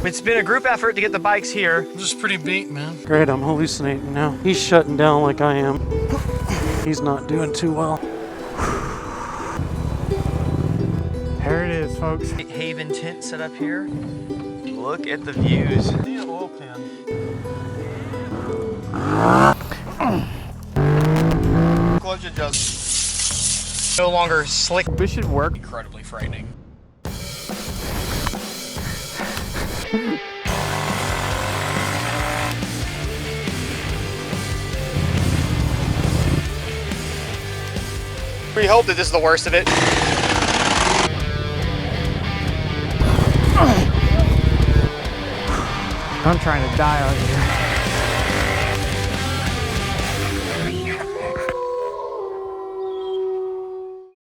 It's been a group effort to get the bikes here. I'm just pretty beat, man. Great, I'm hallucinating now. He's shutting down like I am. He's not doing too well. There it is, folks. Haven tent set up here. Look at the views. I need an oil pan. Clutch adjust. No longer slick. This should work. Incredibly frightening. We hope that this is the worst of it. I'm trying to die out here.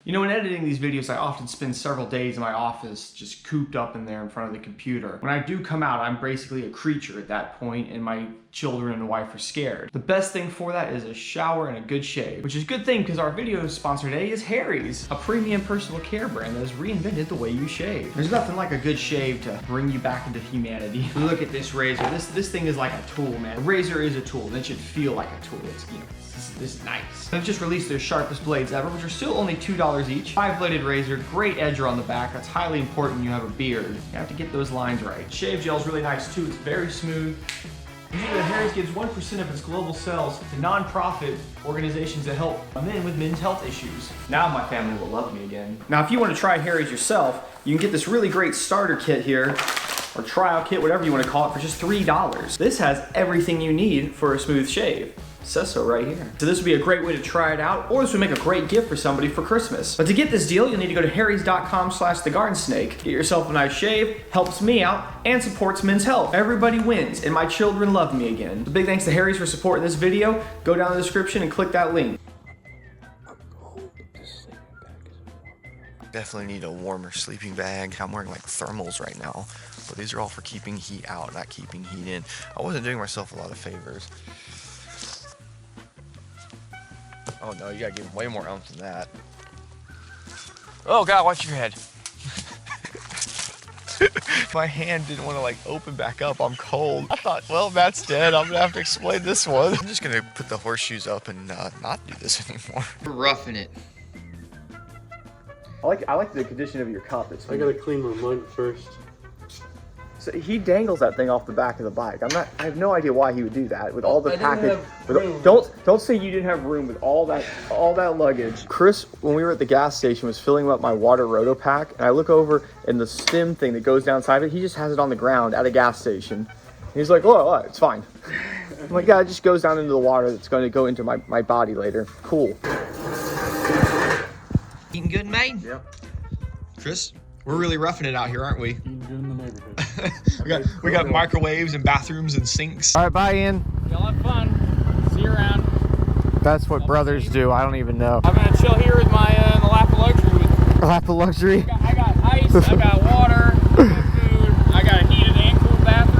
You know, in editing these videos, I often spend several days in my office just cooped up in there in front of the computer. When I do come out, I'm basically a creature at that point, and my children and wife are scared. The best thing for that is a shower and a good shave, which is a good thing because our video sponsor today is Harry's, a premium personal care brand that has reinvented the way you shave. There's nothing like a good shave to bring you back into humanity. Look at this razor. This thing is like a tool, man. A razor is a tool, and it should feel like a tool. It's, you know, this is nice. They've just released their sharpest blades ever, which are still only $2 each. 5-bladed razor, great edger on the back. That's highly important when you have a beard. You have to get those lines right. Shave gel is really nice too. It's very smooth. Did you know that Harry's gives 1% of its global sales to non-profit organizations that help men with men's health issues? Now my family will love me again. Now if you want to try Harry's yourself, you can get this really great starter kit here, or trial kit, whatever you want to call it, for just $3. This has everything you need for a smooth shave. It says so right here. So this would be a great way to try it out, or this would make a great gift for somebody for Christmas. But to get this deal, you'll need to go to harrys.com/TheGardenSnake. Get yourself a nice shave, helps me out, and supports men's health. Everybody wins, and my children love me again. So big thanks to Harry's for supporting this video. Go down in the description and click that link. Definitely need a warmer sleeping bag. I'm wearing like thermals right now, but these are all for keeping heat out, not keeping heat in. I wasn't doing myself a lot of favors. Oh no, you gotta give way more oomph than that. Oh God, watch your head. My hand didn't want to like open back up. I'm cold. I thought, well, Matt's dead. I'm gonna have to explain this one. I'm just gonna put the horseshoes up and not do this anymore. We're roughing it. I like the condition of your cup. I gotta clean my mug first. So he dangles that thing off the back of the bike. I have no idea why he would do that with all the package. Don't say you didn't have room with all that luggage. Chris, when we were at the gas station, was filling up my water roto pack, and I look over and the stem thing that goes down inside of it, he just has it on the ground at a gas station. And he's like, oh, it's fine. I'm like, yeah, it just goes down into the water that's going to go into my body later. Cool. Eating good, mate? Yep. Chris, we're really roughing it out here, aren't we? Eating good in the neighborhood. we got microwaves and bathrooms and sinks. All right, bye, Ian. Y'all have fun. See you around. That's what brothers do. I don't even know. I'm gonna chill here with my in the lap of luxury. Lap of luxury? I got ice, I got water, I got food, I got a heated and cooled bathroom.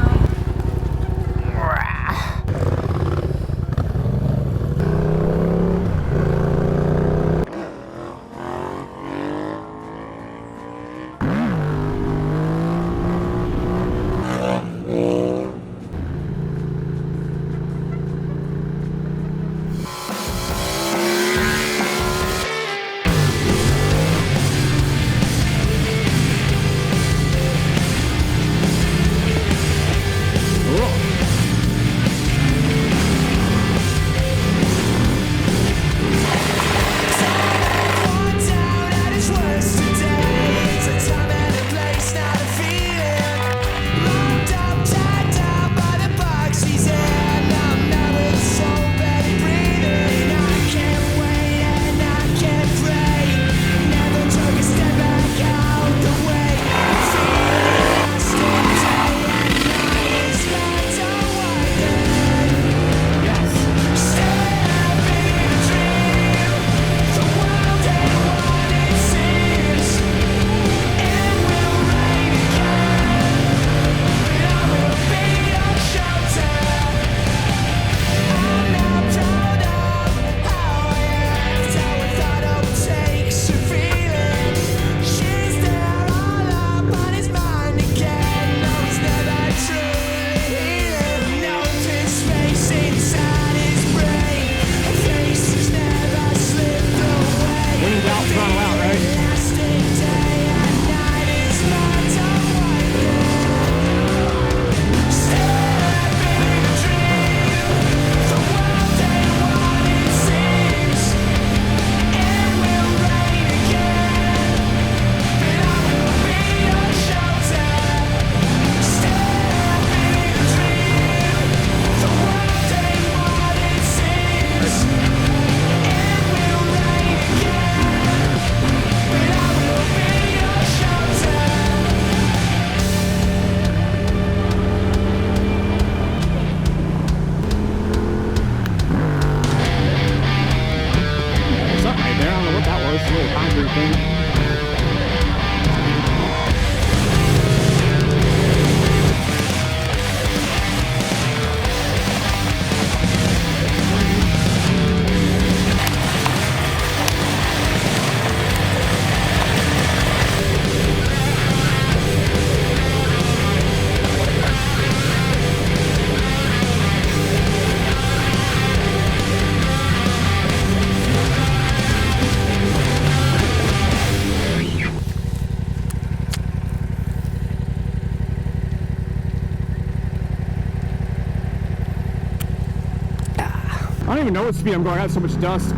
don't even know what speed I'm going. I got so much dust.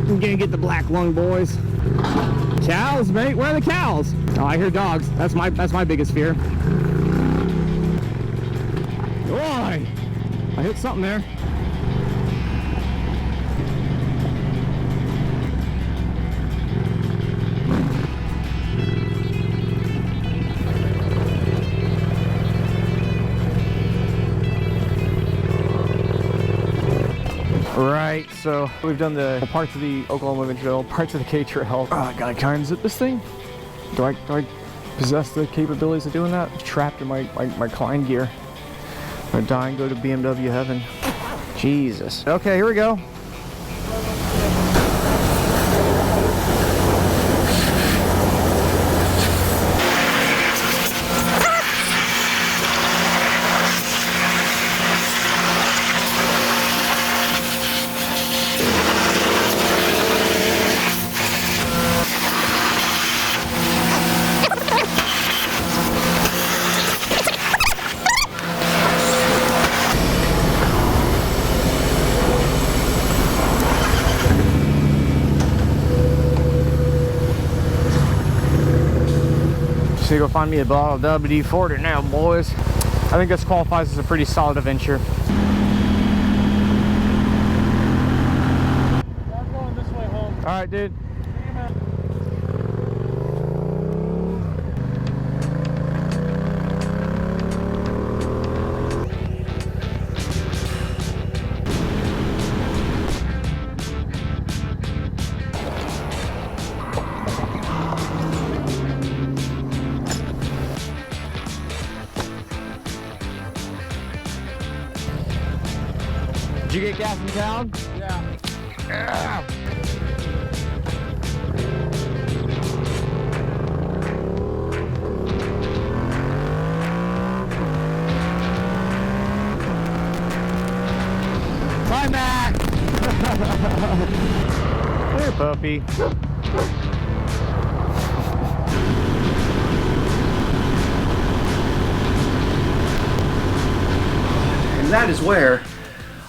I'm gonna get the black lung, boys. Cows, mate. Where are the cows? Oh, I hear dogs. That's my biggest fear. Boy, I hit something there. Right, so we've done the parts of the Oklahoma Adventure Trail, parts of the K Trail. I gotta try and zip this thing. Do I possess the capabilities of doing that? I'm trapped in my Klein gear. I'm gonna die and go to BMW heaven. Jesus. Okay, here we go. So go find me a bottle of WD-40 now, boys. I think this qualifies as a pretty solid adventure. I'm going this way home. All right, dude. Did you get gas in town? Yeah. Yeah. Bye, Mac. Here, puppy. And that is where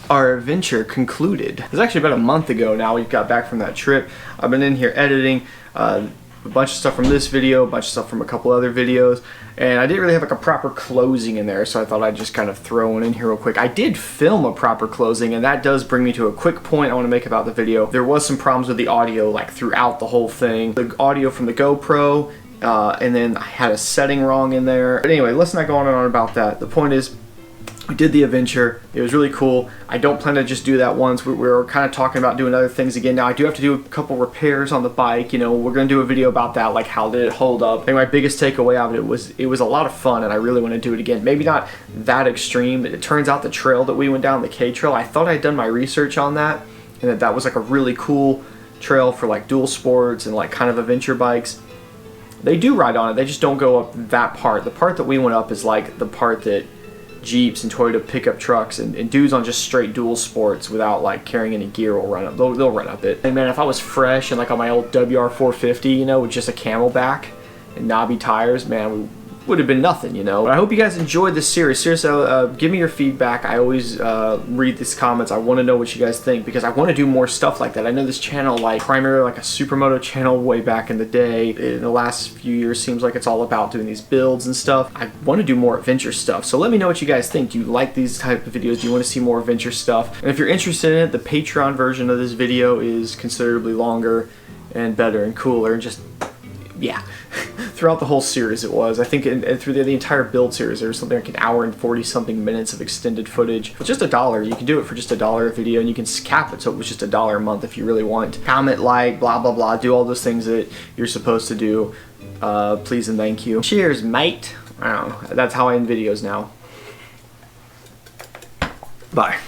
our adventure concluded. It was actually about a month ago now we got back from that trip. I've been in here editing a bunch of stuff from this video, a bunch of stuff from a couple other videos, and I didn't really have like a proper closing in there, so I thought I'd just kind of throw one in here real quick. I did film a proper closing, and that does bring me to a quick point I want to make about the video. There was some problems with the audio like throughout the whole thing. The audio from the GoPro, and then I had a setting wrong in there. But anyway, let's not go on and on about that. The point is, we did the adventure. It was really cool. I don't plan to just do that once. We were kind of talking about doing other things again. Now I do have to do a couple repairs on the bike. You know, we're going to do a video about that, like how did it hold up. I think my biggest takeaway out of it was a lot of fun, and I really want to do it again. Maybe not that extreme. It turns out the trail that we went down, the K Trail, I thought I'd done my research on that, and that was like a really cool trail for like dual sports and like kind of adventure bikes. They do ride on it. They just don't go up that part. The part that we went up is like the part that Jeeps and Toyota pickup trucks and dudes on just straight dual sports without like carrying any gear will run up. They'll run up it. And man, if I was fresh and like on my old WR450, you know, with just a Camelback and knobby tires, man, we would have been nothing, you know. But I hope you guys enjoyed this series. Seriously, give me your feedback. I always read these comments. I want to know what you guys think because I want to do more stuff like that. I know this channel, like primarily like a supermoto channel way back in the day. In the last few years, seems like it's all about doing these builds and stuff. I want to do more adventure stuff. So let me know what you guys think. Do you like these type of videos? Do you want to see more adventure stuff? And if you're interested in it, the Patreon version of this video is considerably longer and better and cooler and just, yeah. Throughout the whole series it was. I think through the entire build series there was something like an hour and 40 something minutes of extended footage. It's just $1. You can do it for just $1 a video, and you can cap it so it was just $1 a month if you really want. Comment, like, blah blah blah, do all those things that you're supposed to do. Please and thank you. Cheers, mate. I don't know. That's how I end videos now. Bye.